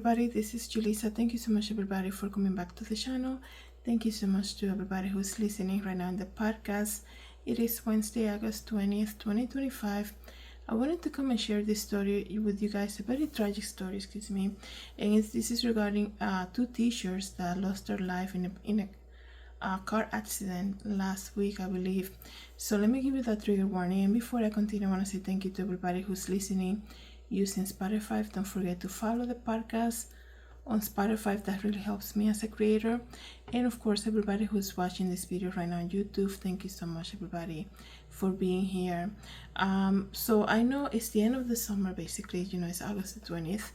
everybody, this is Julissa. Thank you so much everybody for coming back to the channel. Thank you so much to everybody who's listening right now in the podcast. It is Wednesday, August 20th, 2025. I wanted to come and share this story with you guys, a very tragic story, excuse me. And this is regarding two teachers that lost their life in a car accident last week, I believe. So let me give you that trigger warning. And before I continue, I want to say thank you to everybody who's listening using Spotify. Don't forget to follow the podcast on Spotify. That really helps me as a creator. And of course, everybody who's watching this video right now on YouTube, thank you so much everybody for being here. So I know it's the end of the summer, basically, it's August the 20th.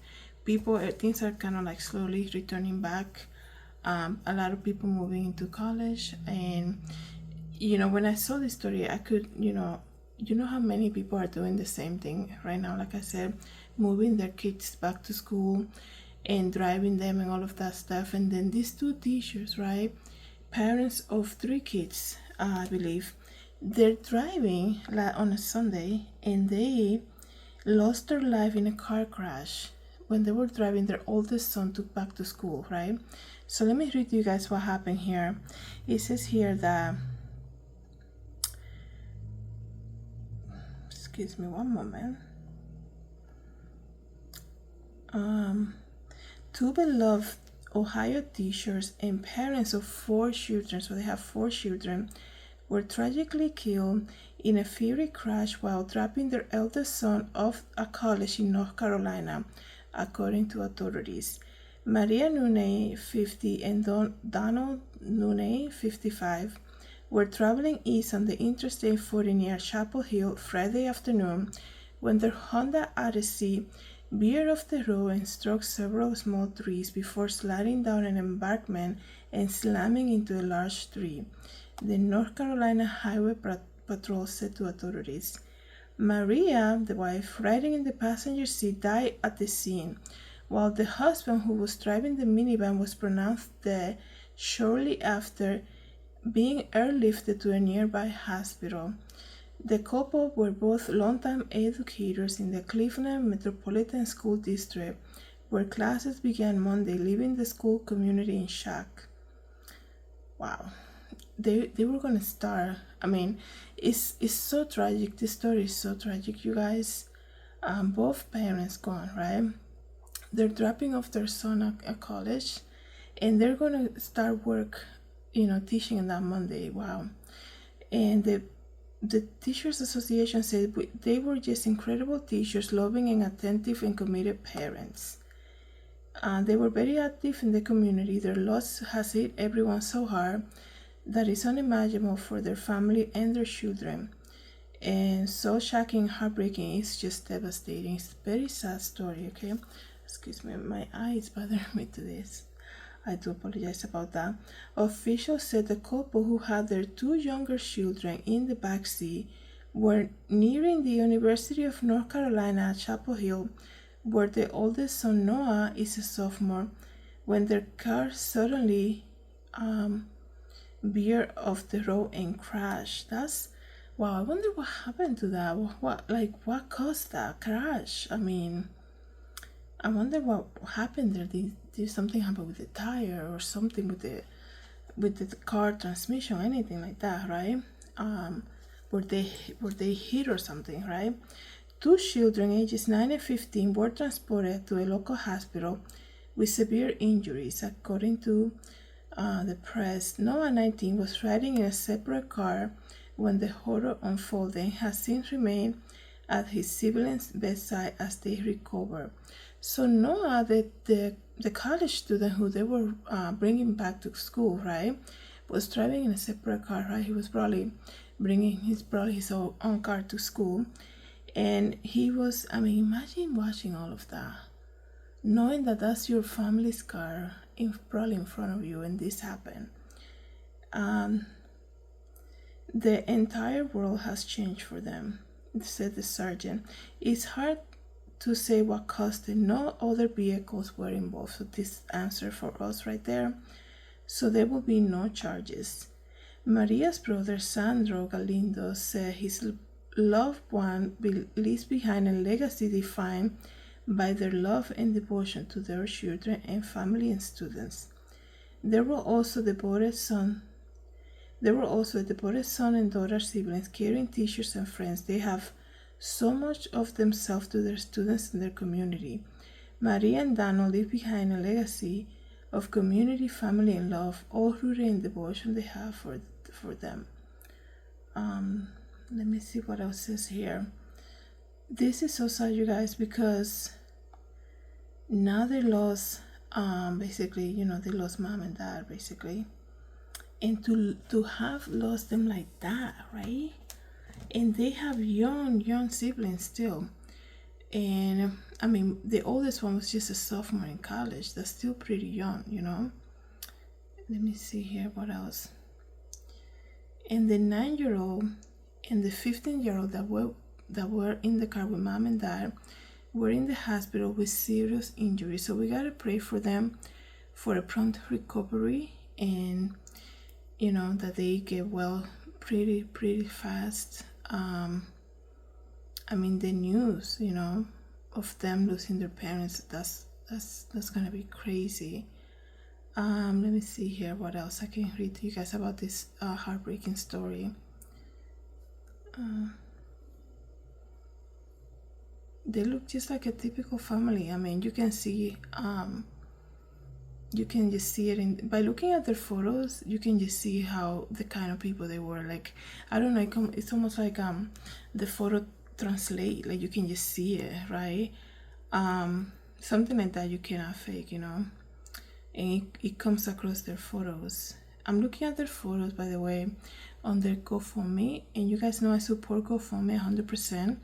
Things are kind of like slowly returning back. A lot of people moving into college, and when I saw this story, I could how many people are doing the same thing right now, like I said, moving their kids back to school and driving them and all of that stuff. And then these two teachers, right, parents of 3 kids, I believe, they're driving on a Sunday, and they lost their life in a car crash when they were driving their oldest son back to school, right? So let me read you guys what happened here. It says here that, excuse me one moment. Two beloved Ohio teachers and parents of 4 children, so they have 4 children, were tragically killed in a fiery crash while dropping their eldest son off at college in North Carolina, according to authorities. Maria Nunney, 50, and Donald Nunney, 55, were traveling east on the Interstate 40 near Chapel Hill Friday afternoon when their Honda Odyssey veered off the road and struck several small trees before sliding down an embankment and slamming into a large tree, the North Carolina Highway Patrol said to authorities. Maria, the wife, riding in the passenger seat, died at the scene, while the husband, who was driving the minivan, was pronounced dead shortly after being airlifted to a nearby hospital. The couple were both longtime educators in the Cleveland Metropolitan School District, where classes began Monday, leaving the school community in shock. Wow. They were gonna start. I mean, it's so tragic. This story is so tragic, you guys. Both parents gone, right? They're dropping off their son at college, and they're gonna start work, teaching on that Monday. Wow. And the Teachers Association said they were just incredible teachers, loving and attentive and committed parents. They were very active in the community. Their loss has hit everyone so hard that it's unimaginable for their family and their children. And so shocking and heartbreaking. It's just devastating. It's a very sad story, okay? Excuse me, my eye is bothering me to this. I do apologize about that. Officials said the couple, who had their 2 younger children in the backseat, were nearing the University of North Carolina at Chapel Hill, where the oldest son, Noah, is a sophomore, when their car suddenly veered off the road and crashed. Wow, I wonder what happened to that. What caused that crash? I mean, I wonder what happened there. Did something happen with the tire or something with the car transmission, anything like that, right? Were they hit or something, right? 2 children, ages 9 and 15, were transported to a local hospital with severe injuries, according to the press. Noah, 19, was riding in a separate car when the horror unfolded and has since remained at his siblings' bedside as they recover. So Noah, the college student who they were bringing back to school, right, was driving in a separate car, right? He was probably bringing his own car to school, and he was. I mean, imagine watching all of that, knowing that that's your family's car, probably in front of you, and this happened. The entire world has changed for them, said the sergeant. It's hard to say what caused it. No other vehicles were involved. So this answer for us right there. So there will be no charges. Maria's brother, Sandro Galindo, said his loved one leaves behind a legacy defined by their love and devotion to their children and family and students. There were also devoted son and daughter siblings, caring teachers and friends. They have so much of themselves to their students and their community. Maria and Daniel leave behind a legacy of community, family, and love, all rooted in devotion they have for them. Let me see what else says here. This is so sad, you guys, because now they lost, basically, they lost mom and dad, basically. And to have lost them like that, right? And they have young siblings still. And I mean, the oldest one was just a sophomore in college. That's still pretty young, Let me see here, what else? And the 9-year-old and the 15-year-old that were in the car with mom and dad were in the hospital with serious injuries. So we gotta pray for them for a prompt recovery, and that they get well pretty fast. I mean, the news, of them losing their parents, that's gonna be crazy. Let me see here what else I can read to you guys about this heartbreaking story. They look just like a typical family. I mean, you can see, you can just see it by looking at their photos. You can just see how the kind of people they were. Like, I don't know, it's almost like the photo translate, like you can just see it, right? Something like that you cannot fake, and it comes across their photos. I'm looking at their photos, by the way, on their GoFundMe, and you guys know I support GoFundMe 100%.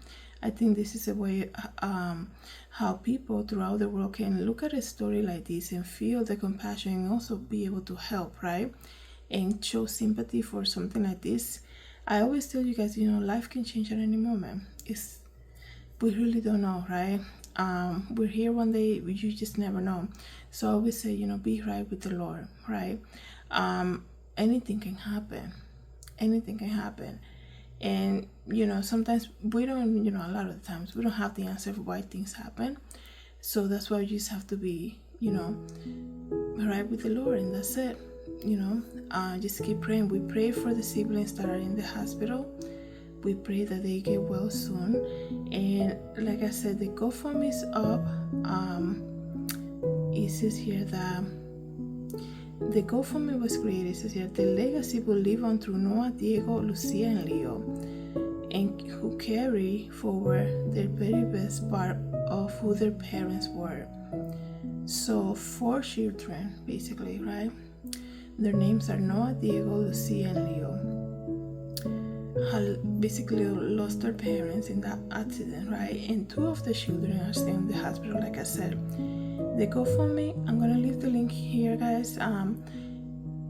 I think this is a way how people throughout the world can look at a story like this and feel the compassion and also be able to help, right? And show sympathy for something like this. I always tell you guys, life can change at any moment. We really don't know, right? We're here one day, you just never know. So I always say, be right with the Lord, right? Anything can happen. And sometimes we don't, a lot of the times we don't have the answer for why things happen. So that's why you just have to be, right with the Lord, and that's it. Just keep praying. We pray for the siblings that are in the hospital. We pray that they get well soon. And like I said, the GoFundMe is up. It says here that the GoFundMe was created. It says here, the legacy will live on through Noah, Diego, Lucia, and Leo, and who carry forward the very best part of who their parents were. So 4 children, basically, right? Their names are Noah, Diego, Lucia, and Leo. Basically lost their parents in that accident, right? And 2 of the children are still in the hospital, like I said. The GoFundMe, I'm gonna leave the link here, guys.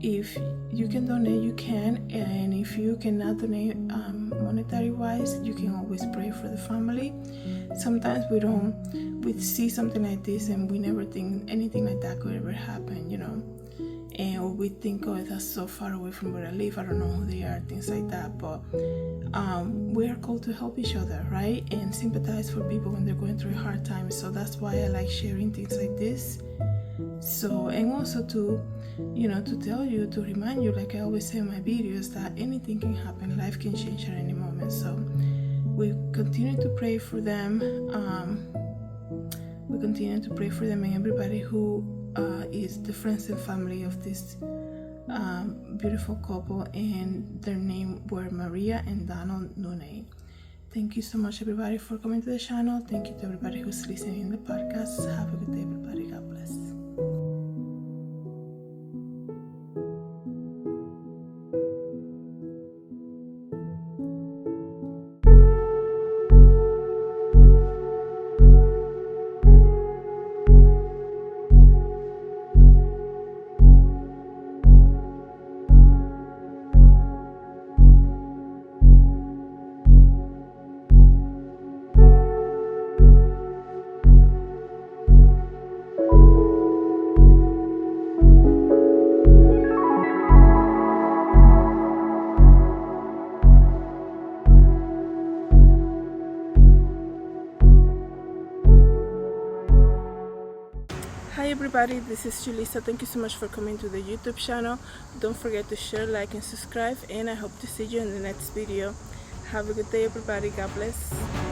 If you can donate, you can, and if you cannot donate monetary wise, you can always pray for the family. Sometimes we see something like this and we never think anything like that could ever happen, and we think, oh, that's so far away from where I live, I don't know who they are, things like that. But we are called to help each other, right? And sympathize for people when they're going through a hard time. So that's why I like sharing things like this. So, and also to tell you, to remind you, like I always say in my videos, that anything can happen, life can change at any moment. So we continue to pray for them. We continue to pray for them and everybody who is the friends and family of this beautiful couple, and their name were Maria and Donald Nunney. Thank you so much, everybody, for coming to the channel. Thank you to everybody who's listening in the podcast. Have a good day, everybody. God bless. everybody, this is Julissa. Thank you so much for coming to the YouTube channel. Don't forget to share, like, and subscribe, and I hope to see you in the next video. Have a good day, everybody. God bless.